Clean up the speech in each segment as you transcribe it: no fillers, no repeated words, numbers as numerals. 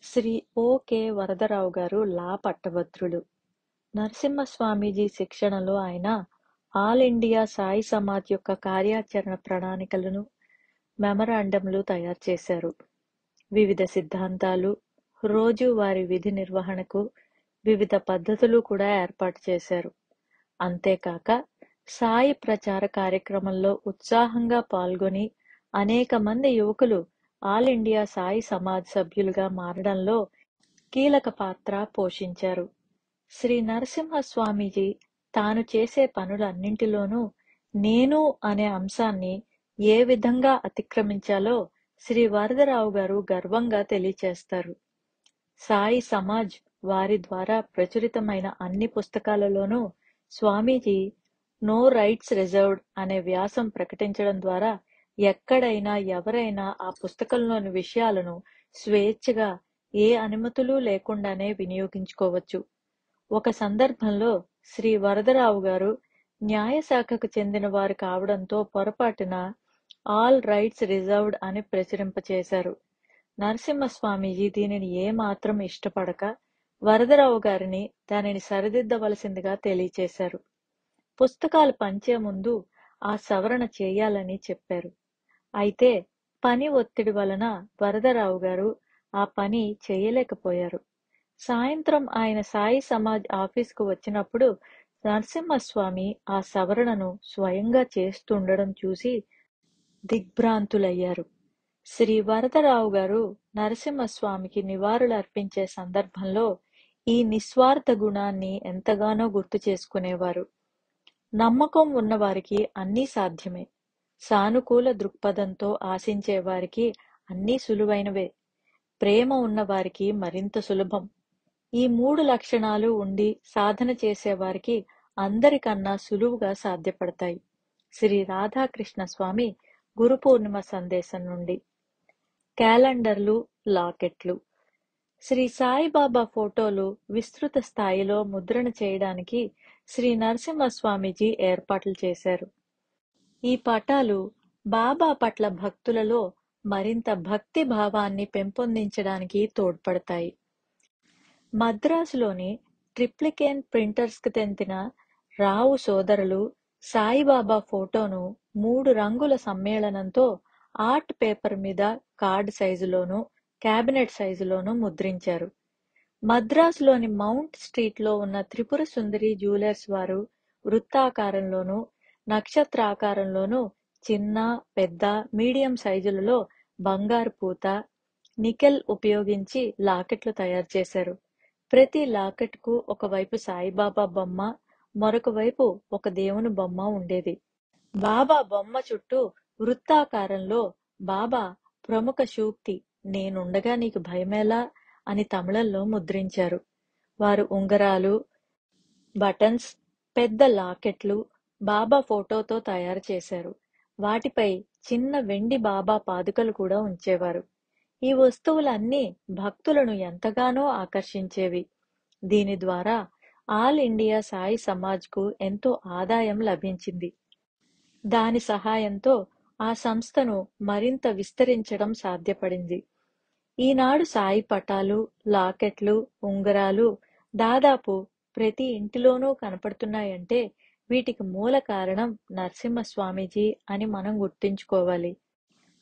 శ్రీ ఓ.కె. వరదరావు గారు లా పట్టభద్రులు. నరసింహస్వామీజీ శిక్షణలో ఆయన ఆల్ ఇండియా సాయి సమాజ్ యొక్క కార్యాచరణ ప్రణాళికలను, మెమరాండంలు తయారు చేశారు. వివిధ సిద్ధాంతాలు, రోజువారీ విధి నిర్వహణకు వివిధ పద్ధతులు కూడా ఏర్పాటు చేశారు. అంతేకాక సాయి ప్రచార కార్యక్రమంలో ఉత్సాహంగా పాల్గొని అనేక మంది యువకులు ఆల్ ఇండియా సాయి సమాజ్ సభ్యులుగా మారడంలో కీలక పాత్ర పోషించారు. శ్రీ నరసింహస్వామీజీ తాను చేసే పనులన్నింటిలోనూ నేను అనే అంశాన్ని ఏ విధంగా అతిక్రమించాలో శ్రీ వరదరావు గారు గర్వంగా తెలియచేస్తారు. సాయి సమాజ్ వారి ద్వారా ప్రచురితమైన అన్ని పుస్తకాలలోనూ స్వామీజీ నో రైట్స్ రిజర్వ్డ్ అనే వ్యాసం ప్రకటించడం ద్వారా ఎక్కడైనా ఎవరైనా ఆ పుస్తకంలోని విషయాలను స్వేచ్ఛగా ఏ అనుమతులు లేకుండానే వినియోగించుకోవచ్చు. ఒక సందర్భంలో శ్రీ వరదరావు గారు న్యాయశాఖకు చెందిన వారు కావడంతో పొరపాటున ఆల్ రైట్స్ రిజర్వ్డ్ అని ప్రచురింపచేశారు. నరసింహస్వామీజీ దీనిని ఏమాత్రం ఇష్టపడక వరదరావు గారిని దానిని సరిదిద్దవలసిందిగా తెలియచేశారు. పుస్తకాలు పంచే ముందు ఆ సవరణ చేయాలని చెప్పారు. అయితే పని ఒత్తిడి వలన వరదరావు గారు ఆ పని చేయలేకపోయారు. సాయంత్రం ఆయన సాయి సమాజ్ ఆఫీసుకు వచ్చినప్పుడు నరసింహస్వామి ఆ సవరణను స్వయంగా చేస్తుండడం చూసి దిగ్భ్రాంతులయ్యారు. శ్రీ వరదరావు గారు నరసింహస్వామికి నివాళులు అర్పించే సందర్భంలో ఈ నిస్వార్థ గుణాన్ని ఎంతగానో గుర్తు చేసుకునేవారు. నమ్మకం ఉన్నవారికి అన్నీ సాధ్యమే. సానుకూల దృక్పథంతో ఆశించే వారికి అన్నీ సులువైనవే. ప్రేమ ఉన్నవారికి మరింత సులభం. ఈ 3 లక్షణాలు ఉండి సాధన చేసేవారికి అందరికన్నా సులువుగా సాధ్యపడతాయి. శ్రీ రాధాకృష్ణ స్వామి గురు పూర్ణిమ సందేశం నుండి. క్యాలెండర్లు, లాకెట్లు. శ్రీ సాయిబాబా ఫోటోలు విస్తృత స్థాయిలో ముద్రణ చేయడానికి శ్రీ నరసింహస్వామీజీ ఏర్పాట్లు చేశారు. ఈ పటాలు బాబా పట్ల భక్తులలో మరింత భక్తి భావాన్ని పెంపొందించడానికి తోడ్పడతాయి. మద్రాసులోని ట్రిప్లికేన్ ప్రింటర్స్ కు చెందిన రావు సోదరులు సాయిబాబా ఫోటోను 3 రంగుల సమ్మేళనంతో ఆర్ట్ పేపర్ మీద కార్డ్ సైజులోనూ, క్యాబినెట్ సైజులోనూ ముద్రించారు. మద్రాసులోని మౌంట్ స్ట్రీట్ లో ఉన్న త్రిపుర సుందరి జ్యువెలర్స్ వారు వృత్తాకారంలోనూ, నక్షత్రాకారంలోనూ చిన్న, పెద్ద, మీడియం సైజులలో బంగారు పూత, నికెల్ ఉపయోగించి లాకెట్లు తయారు చేశారు. ప్రతి లాకెట్ కు ఒకవైపు సాయిబాబా బొమ్మ, మరొక వైపు ఒక దేవుని బొమ్మ ఉండేది. బాబా బొమ్మ చుట్టూ వృత్తాకారంలో బాబా ప్రముఖ సూక్తి నేనుండగా నీకు భయమేలా అని తమిళంలో ముద్రించారు. వారు ఉంగరాలు, బటన్స్, పెద్ద లాకెట్లు బాబా ఫోటోతో తయారు చేశారు. వాటిపై చిన్న వెండి బాబా పాదుకలు కూడా ఉంచేవారు. ఈ వస్తువులన్నీ భక్తులను ఎంతగానో ఆకర్షించేవి. దీని ద్వారా ఆల్ ఇండియా సాయి సమాజ్ కు ఎంతో ఆదాయం లభించింది. దాని సహాయంతో ఆ సంస్థను మరింత విస్తరించడం సాధ్యపడింది. ఈనాడు సాయి పటాలు, లాకెట్లు, ఉంగరాలు దాదాపు ప్రతి ఇంటిలోనూ కనపడుతున్నాయంటే వీటికి మూల కారణం నరసింహస్వామీజీ అని మనం గుర్తుంచుకోవాలి.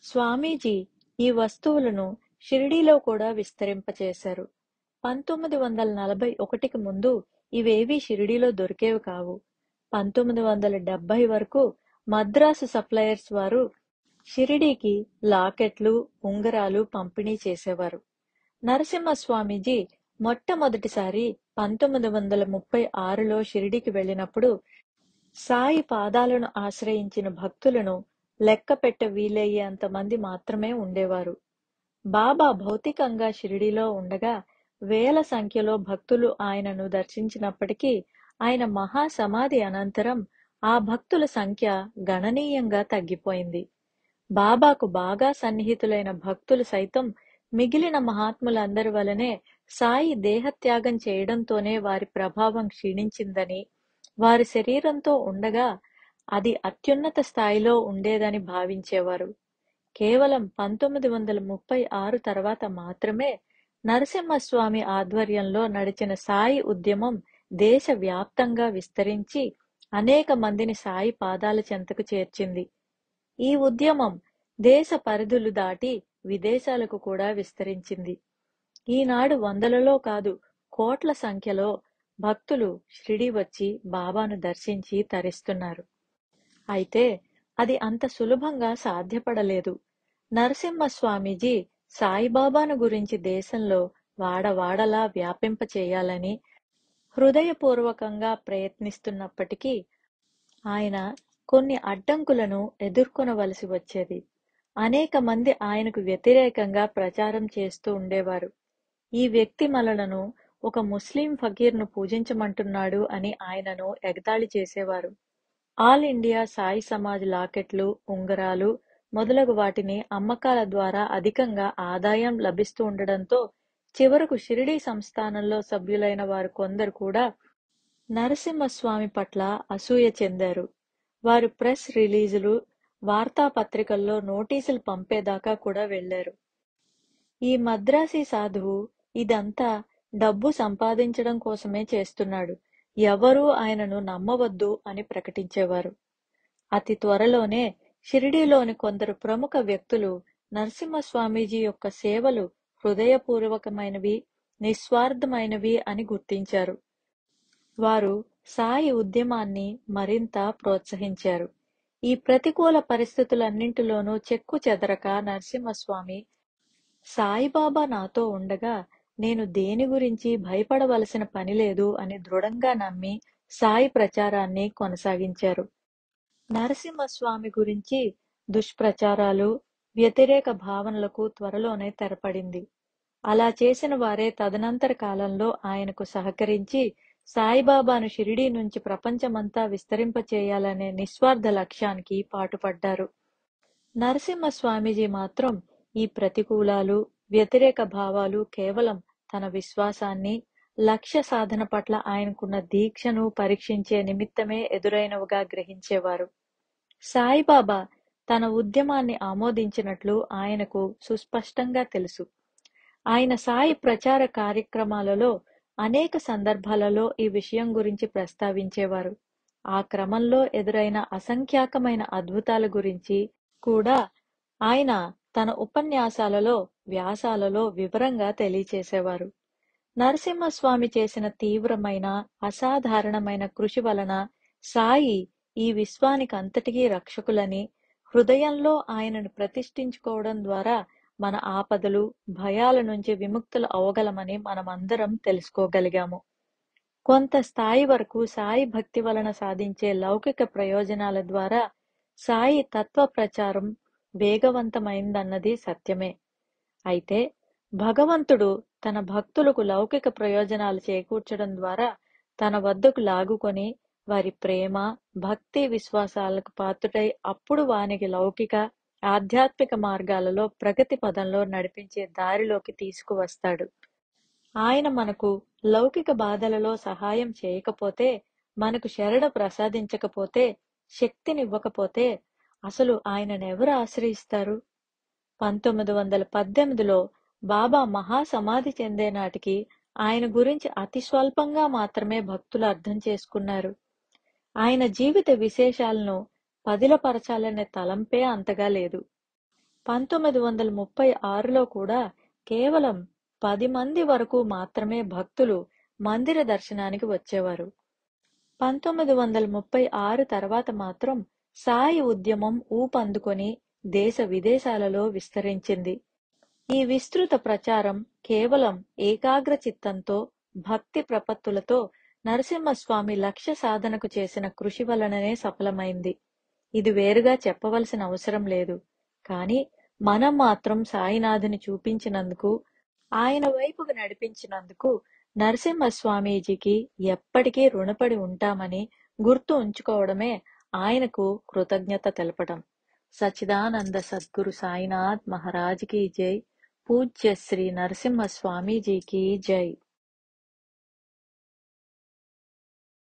స్వామీజీ ఈ వస్తువులను షిరిడీలో కూడా విస్తరింపచేశారు. 1941కి ముందు ఇవేవీ షిరిడీలో దొరికేవి కావు. 1970 వరకు మద్రాసు సప్లయర్స్ వారు షిరిడీకి లాకెట్లు, ఉంగరాలు పంపిణీ చేసేవారు. నరసింహస్వామీజీ మొట్టమొదటిసారి 1936లో షిరిడీకి వెళ్ళినప్పుడు సాయి పాదాలను ఆశ్రయించిన భక్తులను లెక్క పెట్ట వీలయ్యేంత మంది మాత్రమే ఉండేవారు. బాబా భౌతికంగా షిరిడీలో ఉండగా వేల సంఖ్యలో భక్తులు ఆయనను దర్శించినప్పటికీ ఆయన మహాసమాధి అనంతరం ఆ భక్తుల సంఖ్య గణనీయంగా తగ్గిపోయింది. బాబాకు బాగా సన్నిహితులైన భక్తులు సైతం మిగిలిన మహాత్ములందరి వలనే సాయి దేహత్యాగం చేయడంతోనే వారి ప్రభావం క్షీణించిందని, వారి శరీరంతో ఉండగా అది అత్యున్నత స్థాయిలో ఉండేదని భావించేవారు. కేవలం 1936 తర్వాత మాత్రమే నరసింహస్వామి ఆధ్వర్యంలో నడిచిన సాయి ఉద్యమం దేశవ్యాప్తంగా విస్తరించి అనేక మందిని సాయి పాదాల చెంతకు చేర్చింది. ఈ ఉద్యమం దేశ పరిధులు దాటి విదేశాలకు కూడా విస్తరించింది. ఈనాడు వందలలో కాదు, కోట్ల సంఖ్యలో భక్తులు షిరిడీ వచ్చి బాబాను దర్శించి తరిస్తున్నారు. అయితే అది అంత సులభంగా సాధ్యపడలేదు. నరసింహస్వామీజీ సాయిబాబాను గురించి దేశంలో వాడవాడలా వ్యాపింపచేయాలని హృదయపూర్వకంగా ప్రయత్నిస్తున్నప్పటికీ ఆయన కొన్ని అడ్డంకులను ఎదుర్కొనవలసి వచ్చేది. అనేక మంది ఆయనకు వ్యతిరేకంగా ప్రచారం చేస్తూ ఉండేవారు. ఈ వ్యక్తి మనలను ఒక ముస్లిం ఫకీర్ను పూజించమంటున్నాడు అని ఆయనను ఎగతాళి చేసేవారు. ఆల్ ఇండియా సాయి సమాజ్ లాకెట్లు, ఉంగరాలు మొదలగు వాటిని అమ్మకాల ద్వారా అధికంగా ఆదాయం లభిస్తూ ఉండడంతో చివరకు షిరిడీ సంస్థానంలో సభ్యులైన వారు కొందరు కూడా నరసింహస్వామి పట్ల అసూయ చెందారు. వారు ప్రెస్ రిలీజులు, వార్తాపత్రికల్లో నోటీసులు పంపేదాకా కూడా వెళ్లారు. ఈ మద్రాసీ సాధువు ఇదంతా డబ్బు సంపాదించడం కోసమే చేస్తున్నాడు, ఎవరూ ఆయనను నమ్మవద్దు అని ప్రకటించేవారు. అతి త్వరలోనే షిరిడీలోని కొందరు ప్రముఖ వ్యక్తులు నరసింహస్వామీజీ యొక్క సేవలు హృదయపూర్వకమైనవి, నిస్వార్థమైనవి అని గుర్తించారు. వారు సాయి ఉద్యమాన్ని మరింత ప్రోత్సహించారు. ఈ ప్రతికూల పరిస్థితులన్నింటిలోనూ చెక్కు చెదరక నరసింహస్వామి, సాయిబాబా నాతో ఉండగా నేను దేని గురించి భయపడవలసిన పనిలేదు అని దృఢంగా నమ్మి సాయి ప్రచారాన్ని కొనసాగించారు. నరసింహస్వామి గురించి దుష్ప్రచారాలు, వ్యతిరేక భావనలకు త్వరలోనే తెరపడింది. అలా చేసిన వారే తదనంతర కాలంలో ఆయనకు సహకరించి సాయిబాబాను షిరిడీ నుంచి ప్రపంచమంతా విస్తరింపచేయాలనే నిస్వార్థ లక్ష్యానికి పాటుపడ్డారు. నరసింహస్వామీజీ మాత్రం ఈ ప్రతికూలాలు, వ్యతిరేక భావాలు కేవలం తన విశ్వాసాన్ని, లక్ష్య సాధన పట్ల ఆయనకున్న దీక్షను పరీక్షించే నిమిత్తమే ఎదురైనవిగా గ్రహించేవారు. సాయిబాబా తన ఉద్యమాన్ని ఆమోదించినట్లు ఆయనకు సుస్పష్టంగా తెలుసు. ఆయన సాయి ప్రచార కార్యక్రమాలలో అనేక సందర్భాలలో ఈ విషయం గురించి ప్రస్తావించేవారు. ఆ క్రమంలో ఎదురైన అసంఖ్యాకమైన అద్భుతాల గురించి కూడా ఆయన తన ఉపన్యాసాలలో, వ్యాసాలలో వివరంగా తెలియచేసేవారు. నరసింహస్వామి చేసిన తీవ్రమైన, అసాధారణమైన కృషి వలన సాయి ఈ విశ్వానికంతటికీ రక్షకులని, హృదయంలో ఆయనను ప్రతిష్ఠించుకోవడం ద్వారా మన ఆపదలు, భయాల నుంచి విముక్తులు అవగలమని మనమందరం తెలుసుకోగలిగాము. కొంత స్థాయి వరకు సాయి భక్తి వలన సాధించే లౌకిక ప్రయోజనాల ద్వారా సాయి తత్వ ప్రచారం వేగవంతమైందన్నది సత్యమే. అయితే భగవంతుడు తన భక్తులకు లౌకిక ప్రయోజనాలు చేకూర్చడం ద్వారా తన వద్దకు లాగుకొని వారి ప్రేమ, భక్తి విశ్వాసాలకు పాత్రుడై అప్పుడు వానికి లౌకిక, ఆధ్యాత్మిక మార్గాలలో ప్రగతి పదంలో నడిపించే దారిలోకి తీసుకువస్తాడు. ఆయన మనకు లౌకిక బాధలలో సహాయం చేయకపోతే, మనకు శరణ ప్రసాదించకపోతే, శక్తినివ్వకపోతే అసలు ఆయననెవరు ఆశ్రయిస్తారు? 1918లో బాబా మహాసమాధి చెందే నాటికి ఆయన గురించి అతి స్వల్పంగా మాత్రమే భక్తులు అర్థం చేసుకున్నారు. ఆయన జీవిత విశేషాలను పదిలపరచాలనే తలంపే అంతగా లేదు. 1936లో కూడా కేవలం 10 మంది వరకు మాత్రమే భక్తులు మందిర దర్శనానికి వచ్చేవారు. 1936 తర్వాత మాత్రం సాయి ఉద్యమం ఊపందుకొని దేశ విదేశాలలో విస్తరించింది. ఈ విస్తృత ప్రచారం కేవలం ఏకాగ్ర చిత్తంతో, భక్తి ప్రపత్తులతో నరసింహస్వామి లక్ష్య సాధనకు చేసిన కృషి వలననే సఫలమైంది. ఇది వేరుగా చెప్పవలసిన అవసరం లేదు. కానీ మనం మాత్రం సాయినాథుని చూపించినందుకు, ఆయన వైపుకు నడిపించినందుకు నరసింహస్వామీజీకి ఎప్పటికీ రుణపడి ఉంటామని గుర్తు ఉంచుకోవడమే ఆయనకు కృతజ్ఞత తెలపడం. సచ్చిదానంద సద్గురు సాయినాథ్ మహారాజ్ కి జై. పూజ్య శ్రీ నరసింహస్వామీజీకి జై.